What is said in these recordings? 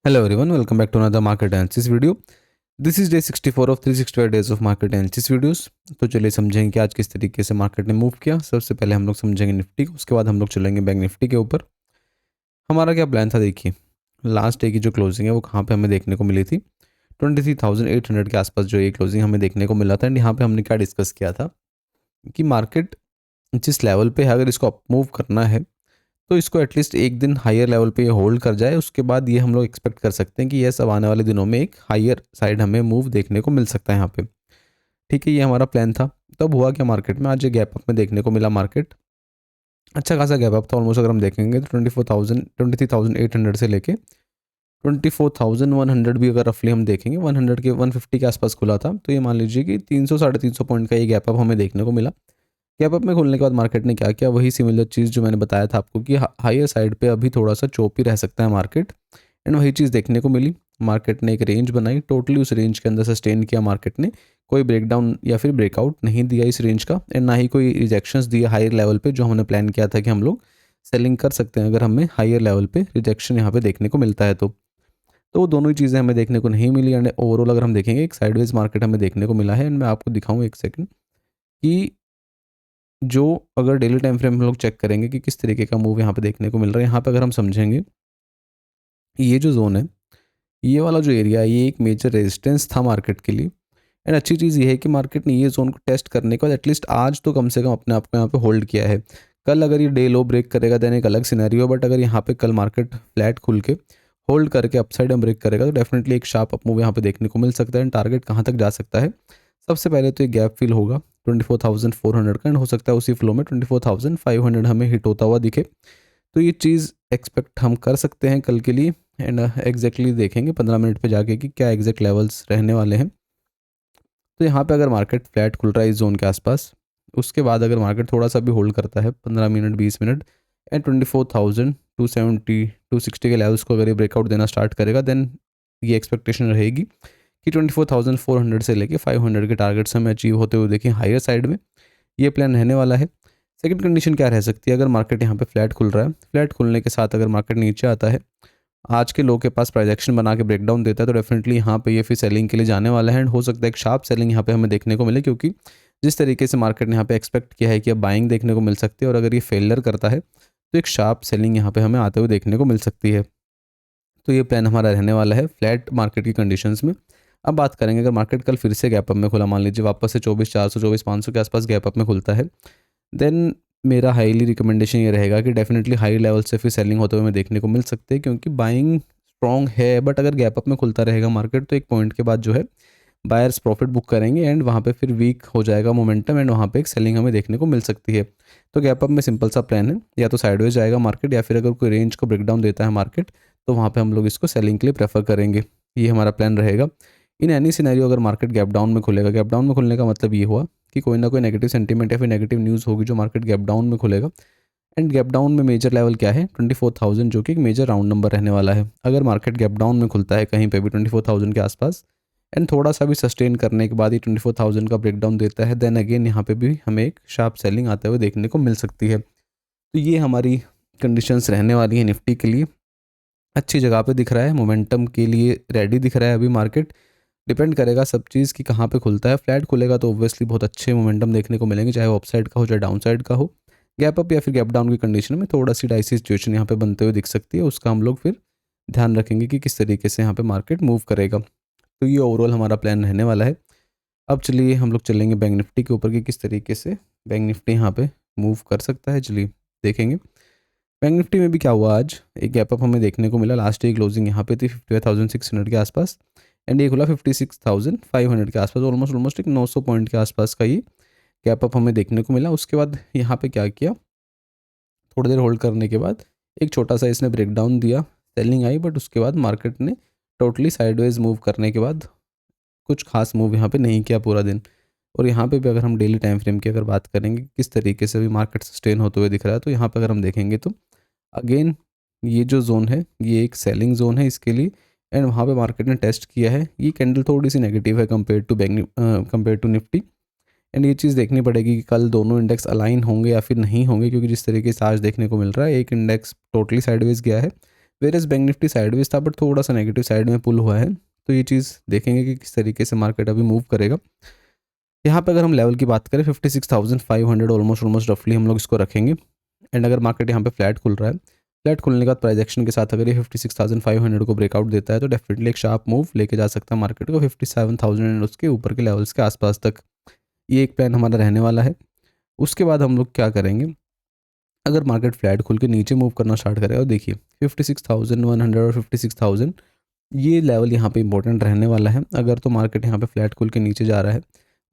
Hello everyone, welcome back to another market analysis video. This is day 64 of 365 days of market analysis videos. तो चलिए समझेंगे कि आज किस तरीके से मार्केट ने मूव किया। सबसे पहले हम लोग समझेंगे निफ्टी को, उसके बाद हम लोग चलेंगे बैंक निफ्टी के ऊपर। हमारा क्या प्लान था देखिए, लास्ट डे की जो क्लोजिंग है वो कहाँ पे हमें देखने को मिली थी, 23,800 के आसपास जो ये क्लोजिंग हमें देखने को मिला था। एंड यहाँ पे हमने क्या डिस्कस किया था कि मार्केट जिस लेवल पे है अगर इसको अप मूव करना है तो इसको एटलीस्ट एक दिन हायर लेवल पे ये होल्ड कर जाए, उसके बाद ये हम लोग एक्सपेक्ट कर सकते हैं कि ये सब आने वाले दिनों में एक हायर साइड हमें मूव देखने को मिल सकता है यहाँ पे। ठीक है, ये हमारा प्लान था। तब हुआ क्या, मार्केट में आज ये गैप अप में देखने को मिला। मार्केट अच्छा खासा गैप अप था, ऑलमोस्ट अगर हम देखेंगे तो 23,800 से लेके 24,100 भी अगर रफली हम देखेंगे 100 के 150 के आसपास खुला था। तो ये मान लीजिए कि 300 साढ़े 300 पॉइंट का ये गैप अप हमें देखने को मिला। गैप अप में खुलने के बाद मार्केट ने क्या किया, वही सिमिलर चीज़ जो मैंने बताया था आपको कि हायर साइड पे अभी थोड़ा सा चोपी रह सकता है मार्केट। एंड वही चीज़ देखने को मिली। मार्केट ने एक रेंज बनाई, टोटली उस रेंज के अंदर सस्टेन किया मार्केट ने। कोई ब्रेकडाउन या फिर ब्रेकआउट नहीं दिया इस रेंज का, एंड ना ही कोई रिजेक्शंस दिए हायर लेवल पे, जो हमने प्लान किया था कि हम लोग सेलिंग कर सकते हैं अगर हमें हायर लेवल पे रिजेक्शन यहाँ पे देखने को मिलता है तो वो दोनों ही चीज़ें हमें देखने को नहीं मिली। एंड ओवरऑल अगर हम देखेंगे एक साइडवेज मार्केट हमें देखने को मिला है। एंड मैं आपको दिखाऊँ एक सेकंड कि जो अगर डेली टाइम फ्रेम में लोग चेक करेंगे कि किस तरीके का मूव यहाँ पे देखने को मिल रहा है, यहाँ पे अगर हम समझेंगे ये जो जोन है, ये वाला जो एरिया है, ये एक मेजर रेजिस्टेंस था मार्केट के लिए। एंड अच्छी चीज़ ये है कि मार्केट ने ये जोन को टेस्ट करने के बाद एटलीस्ट आज तो कम से कम अपने आप को यहाँ पे होल्ड किया है। कल अगर ये डे लो ब्रेक करेगा देन एक अलग सिनेरियो, बट अगर यहाँ पे कल मार्केट फ्लैट खुल के होल्ड करके अपसाइड में ब्रेक करेगा तो डेफिनेटली एक शार्प अप मूव यहाँ पे देखने को मिल सकता है। एंड टारगेट कहाँ तक जा सकता है, सबसे पहले तो ये गैप फिल होगा 24,400 का, एंड हो सकता है उसी फ्लो में 24,500 हमें हिट होता हुआ दिखे। तो ये चीज़ एक्सपेक्ट हम कर सकते हैं कल के लिए। एंड एग्जैक्टली देखेंगे 15 मिनट पे जाके कि क्या एग्जैक्ट लेवल्स रहने वाले हैं। तो यहाँ पे अगर मार्केट फ्लैट खुल रहा है इस जोन के आसपास, उसके बाद अगर मार्केट थोड़ा सा भी होल्ड करता है 15 मिनट 20 मिनट एंड 24,270 260 के लेवल्स को अगर ये ब्रेकआउट देना स्टार्ट करेगा, देन ये एक्सपेक्टेशन रहेगी कि 24,400 से लेके 500 के टारगेट्स हमें अचीव होते हुए देखें हायर साइड में। ये प्लान रहने वाला है। सेकंड कंडीशन क्या रह सकती है, अगर मार्केट यहाँ पे फ्लैट खुल रहा है, फ्लैट खुलने के साथ अगर मार्केट नीचे आता है, आज के लो के पास प्रोजेक्शन बना के ब्रेकडाउन देता है, तो डेफिनेटली यहाँ पे ये फिर सेलिंग के लिए जाने वाला है। एंड हो सकता है एक शार्प सेलिंग यहाँ पे हमें देखने को मिले, क्योंकि जिस तरीके से मार्केट ने यहाँ पे एक्सपेक्ट किया है कि अब बाइंग देखने को मिल सकती है, और अगर ये फेलियर करता है तो एक शार्प सेलिंग यहाँ पे हमें आते हुए देखने को मिल सकती है। तो ये प्लान हमारा रहने वाला है फ्लैट मार्केट की कंडीशंस में। अब बात करेंगे, अगर मार्केट कल फिर से गैप अप में खुला, मान लीजिए वापस से 24,400 24,500 के आसपास गैप अप में खुलता है, देन मेरा हाईली रिकमेंडेशन ये रहेगा कि डेफिनेटली हाई लेवल से फिर सेलिंग होते हुए हमें देखने को मिल सकते हैं, क्योंकि बाइंग स्ट्रॉन्ग है। बट अगर गैप अप में खुलता रहेगा मार्केट तो एक पॉइंट के बाद जो है बायर्स प्रॉफिट बुक करेंगे, एंड वहाँ पे फिर वीक हो जाएगा मोमेंटम, एंड वहाँ पे एक सेलिंग हमें देखने को मिल सकती है। तो गैप अप में सिंपल सा प्लान है, या तो साइडवेज जाएगा मार्केट, या फिर अगर कोई रेंज को ब्रेकडाउन देता है मार्केट तो वहाँ पे हम लोग इसको सेलिंग के लिए प्रेफर करेंगे। ये हमारा प्लान रहेगा। इन एनी सिनेरियो अगर मार्केट गैप डाउन में खुलेगा, गैप डाउन में खुलने का मतलब ये हुआ कि कोई ना कोई नेगेटिव सेंटीमेंट या फिर नेगेटिव न्यूज़ होगी जो मार्केट गैप डाउन में खुलेगा। एंड गैप डाउन में मेजर लेवल क्या है, 24,000, जो कि एक मेजर राउंड नंबर रहने वाला है। अगर मार्केट गैप डाउन में खुलता है कहीं पे भी 24,000 के आसपास, एंड थोड़ा सा भी सस्टेन करने के बाद ही 24,000 का ब्रेकडाउन देता है, देन अगेन यहाँ पे भी हमें एक शार्प सेलिंग आते हुए देखने को मिल सकती है। तो ये हमारी कंडीशंस रहने वाली है निफ्टी के लिए। अच्छी जगह पे दिख रहा है, मोमेंटम के लिए रेडी दिख रहा है अभी मार्केट। डिपेंड करेगा सब चीज़ कि कहाँ पे खुलता है। फ्लैट खुलेगा तो ऑब्वियसली बहुत अच्छे मोमेंटम देखने को मिलेंगे, चाहे वो अपसाइड का हो चाहे डाउन साइड का हो। गैप अप या फिर गैप डाउन की कंडीशन में थोड़ा सी डाइसी सिचुएशन यहाँ पे बनते हुए दिख सकती है, उसका हम लोग फिर ध्यान रखेंगे कि किस तरीके से यहाँ पे मार्केट मूव करेगा। तो ये ओवरऑल हमारा प्लान रहने वाला है। अब चलिए हम लोग चलेंगे बैंक निफ्टी के ऊपर कि किस तरीके से बैंक निफ्टी यहाँ पे मूव कर सकता है। चलिए देखेंगे बैंक निफ्टी में भी क्या हुआ। आज एक गैप अप हमें देखने को मिला। लास्ट डे क्लोजिंग यहाँ पे थी 55,600 के आसपास, एंड ये खुला 56,500 के आसपास। ऑलमोस्ट एक 900 पॉइंट के आसपास का ये गैप अप हमें देखने को मिला। उसके बाद यहाँ पे क्या किया, थोड़ी देर होल्ड करने के बाद एक छोटा सा इसने ब्रेकडाउन दिया, सेलिंग आई, बट उसके बाद मार्केट ने टोटली साइडवेज मूव करने के बाद कुछ खास मूव यहाँ पे नहीं किया पूरा दिन। और यहाँ पे भी अगर हम डेली टाइम फ्रेम की अगर बात करेंगे किस तरीके से भी मार्केट सस्टेन होते हुए दिख रहा है, तो यहाँ पे अगर हम देखेंगे तो अगेन ये जो जोन है ये एक सेलिंग जोन है इसके लिए। एंड वहाँ पे मार्केट ने टेस्ट किया है, ये कैंडल थोड़ी सी नेगेटिव है कंपेयर टू निफ्टी। एंड ये चीज़ देखनी पड़ेगी कि कल दोनों इंडेक्स अलाइन होंगे या फिर नहीं होंगे, क्योंकि जिस तरीके से आज देखने को मिल रहा है एक इंडेक्स टोटली साइडवेज गया है, वेरएज़ बैंक निफ्टी साइडवेज था बट थोड़ा सा नेगेटिव साइड में पुल हुआ है। तो ये चीज़ देखेंगे कि किस तरीके से मार्केट अभी मूव करेगा। यहाँ पे अगर हम लेवल की बात करें 56,500 ऑलमोस्ट रफली हम लोग इसको रखेंगे। एंड अगर मार्केट यहाँ पे फ्लैट खुल रहा है, फ्लैट खुलने के बाद प्राइस एक्शन के साथ अगर ये 56,500 को ब्रेकआउट देता है तो डेफिनेटली एक शार्प मूव लेके जा सकता है मार्केट को 57,000 एंड उसके ऊपर के लेवल्स के आसपास तक। ये एक प्लान हमारा रहने वाला है। उसके बाद हम लोग क्या करेंगे, अगर मार्केट फ्लैट खुल के नीचे मूव करना स्टार्ट करेगा और देखिए 56,100 और 56,000 ये लेवल यहाँ पे इंपॉर्टेंट रहने वाला है। अगर तो मार्केट यहाँ पे फ्लैट खुल के नीचे जा रहा है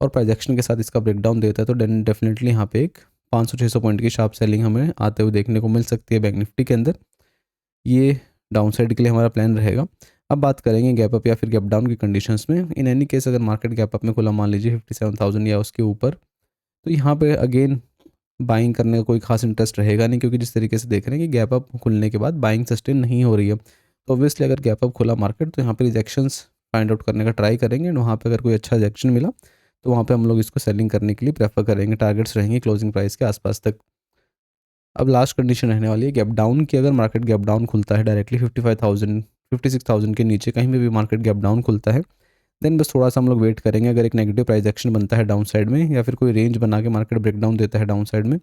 और प्राइस एक्शन के साथ इसका ब्रेकडाउन देता है तो डेफिनेटली यहाँ पे एक 500-600 पॉइंट की शार्प सेलिंग हमें आते हुए देखने को मिल सकती है बैंक निफ्टी के अंदर। ये डाउन साइड के लिए हमारा प्लान रहेगा। अब बात करेंगे गैप अप या फिर गैप डाउन की कंडीशंस में। इन एनी केस अगर मार्केट गैप अप में खुला मान लीजिए 57,000 या उसके ऊपर, तो यहाँ पे अगेन बाइंग करने का कोई खास इंटरेस्ट रहेगा नहीं, क्योंकि जिस तरीके से देख रहे हैं कि गैप अप खुलने के बाद बाइंग सस्टेन नहीं हो रही है। तो ऑब्वियसली अगर गैप अप खुला मार्केट तो यहाँ पे रिजेक्शंस फाइंड आउट करने का ट्राई करेंगे एंड वहाँ पे अगर कोई अच्छा रिजेक्शन मिला तो वहाँ पे हम लोग इसको सेलिंग करने के लिए प्रेफर करेंगे। टारगेट्स रहेंगे क्लोजिंग प्राइस के आसपास तक। अब लास्ट कंडीशन रहने वाली है गैप डाउन की। अगर मार्केट गैप डाउन खुलता है डायरेक्टली 55,000 56,000 के नीचे कहीं पे भी मार्केट गैप डाउन खुलता है, देन बस थोड़ा सा हम लोग वेट करेंगे। अगर एक नेगेटिव प्राइस एक्शन बनता है डाउन साइड में या फिर कोई रेंज बना के मार्केट ब्रेकडाउन देता है डाउन साइड में,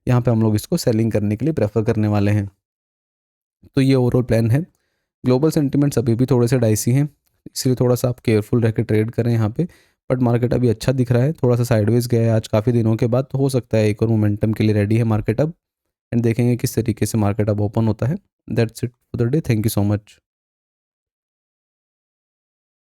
यहाँ पे हम लोग इसको सेलिंग करने के लिए प्रेफर करने वाले हैं। तो ये ओवरऑल प्लान है। ग्लोबल सेंटिमेंट्स अभी भी थोड़े से डाइसी हैं, इसलिए थोड़ा सा आप केयरफुल रह के ट्रेड करें यहाँ पे। बट मार्केट अभी अच्छा दिख रहा है, थोड़ा सा साइडवेज गया है आज काफ़ी दिनों के बाद, तो हो सकता है एक और मोमेंटम के लिए रेडी है मार्केट अब। एंड देखेंगे किस तरीके से मार्केट अब ओपन होता है। That's it for the day. Thank you so much.